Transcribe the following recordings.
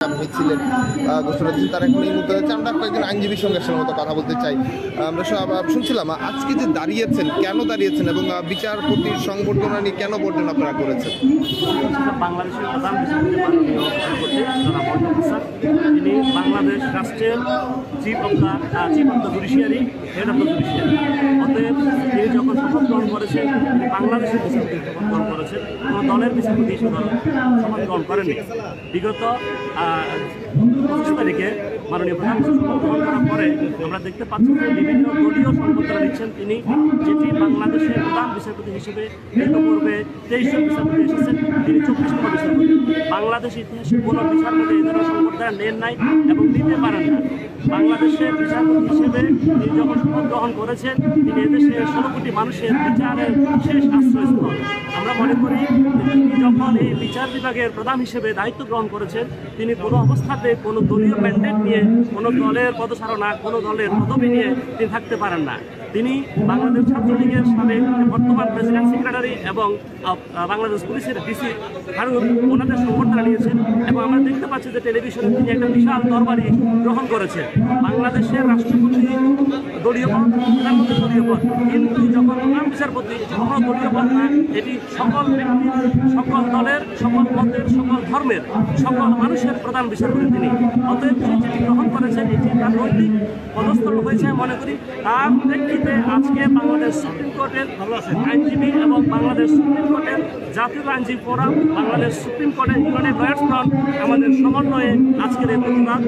সামনে ছিলেন ঘোষণা দিচ্ছেন, তারা এখন এই মুহূর্তে যাচ্ছে। আমরা কয়েকজন আইনজীবীর সঙ্গে আসলে মতো কথা বলতে চাই। আমরা সব শুনছিলাম আজকে যে দাঁড়িয়েছেন, কেন দাঁড়িয়েছেন এবং বিচারপতির সংবর্ধনা নিয়ে কেন বর্জন আপনারা করেছেন? বাংলাদেশের প্রধান বিচারপতি মাননীয় তিনি বাংলাদেশ রাষ্ট্রের chief of the judiciary, head of the judiciary. অতএব তিনি যখন শপথ গ্রহণ করেছেন, তিনি বাংলাদেশের বিচারপতি শপথ গ্রহণ করেছেন, কোনো দলের বিচারপতি শপথ গ্রহণ করেননি। বিগত 25 তারিখে মাননীয় প্রধান বিচারপতি শপথ গ্রহণ করার পরে আমরা দেখতে পাচ্ছি যে বিভিন্ন দলীয় সংবর্ধনা দিচ্ছেন তিনি, যেটি বাংলাদেশের প্রধান বিচারপতি হিসেবে এর পূর্বে 23 জন বিচারপতি এসেছেন, তিনি 24তম বিচারপতি। বাংলাদেশের ইতিহাসে কোনো বিচারপতি এই ধরনের সংবর্ধনা নেন নাই এবং নিতে পারেন না। বাংলাদেশের বিচারপতি হিসেবে তিনি যখন শপথ গ্রহণ করেছেন, তিনি এদেশের 16 কোটি মানুষের বিচারের শেষ আশ্রয়স্থল। আমরা মনে করি তিনি যখন এই বিচার বিভাগের প্রধান হিসেবে দায়িত্ব গ্রহণ করেছেন, তিনি কোনো অবস্থাতে কোনো দলীয় ম্যান্ডেট নিয়ে, কোনো দলের পদচারণা, কোনো দলের পদবি নিয়ে তিনি থাকতে পারেন না। তিনি বাংলাদেশ ছাত্রলীগের সাবেক বর্তমান প্রেসিডেন্ট সেক্রেটারি এবং বাংলাদেশ পুলিশের ডিসি হারুন ওনাদের সংবর্ধনা নিয়েছেন এবং আমরা দেখতে পাচ্ছি যে টেলিভিশনে তিনি একটা বিশাল দরবারি গ্রহণ করেছেন। বাংলাদেশের রাষ্ট্রপতি দলীয় পদ, প্রধানমন্ত্রী দলীয় পদ, কিন্তু যখন প্রধান বিচারপতি কোনো দলীয় পদ না, এটি সকল ব্যক্তির, সকল দলের, সকল মতের, সকল ধর্মের, সকল মানুষের প্রধান বিচারপতি তিনি। অতএব তিনি যেটি গ্রহণ করেছেন, এটি তার নৈতিক পদস্থল হয়েছে মনে করি। তার প্রেক্ষিতে আজকে বাংলাদেশ সুপ্রিম কোর্টের আইনজীবী এবং বাংলাদেশ সুপ্রিম কোর্টের জাতীয় আইনজীবী ফোরাম, বাংলাদেশ সুপ্রিম কোর্টের ইউনাইটেড লয়ার্স ফ্রন্ট আমাদের সমন্বয়ে আজকের এই প্রতিবাদ।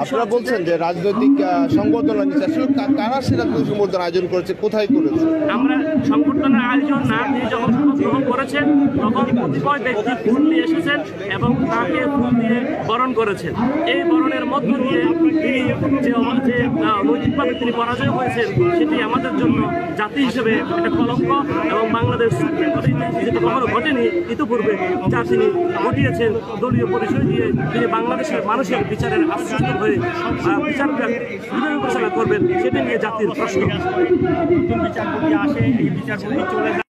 আপনারা বলছেন যে রাজনৈতিক সংবর্ধনা নিচ্ছে, আসলে কারা সে রাজনৈতিক সংবর্ধনা আয়োজন করেছে, কোথায় করেছে? আমরা সংবর্ধনার আয়োজন না, তিনি যখন শপথ গ্রহণ করেছেন তখন কতিপয় ব্যক্তি ফুল নিয়ে এসেছেন এবং তাকে ফুল দিয়ে বরণ করেছেন। এই বরণের মধ্য দিয়ে তিনি যে নৈতিকভাবে তিনি পরাজয় হয়েছেন, সেটি আমাদের জন্য জাতি হিসেবে একটা কলঙ্ক এবং বাংলাদেশ সুপ্রিম কোর্টে যেটা কখনো ঘটেনি ইতিপূর্বে, যা তিনি ঘটিয়েছেন দলীয় পরিচয় দিয়ে। তিনি বাংলাদেশের মানুষের বিচারের আশ্রয় হয়ে বিচার পরিচালনা করবেন, সেটা নিয়ে জাতির প্রশ্ন। বিচারপতি আসে, এই বিচারপতি চলে যায়।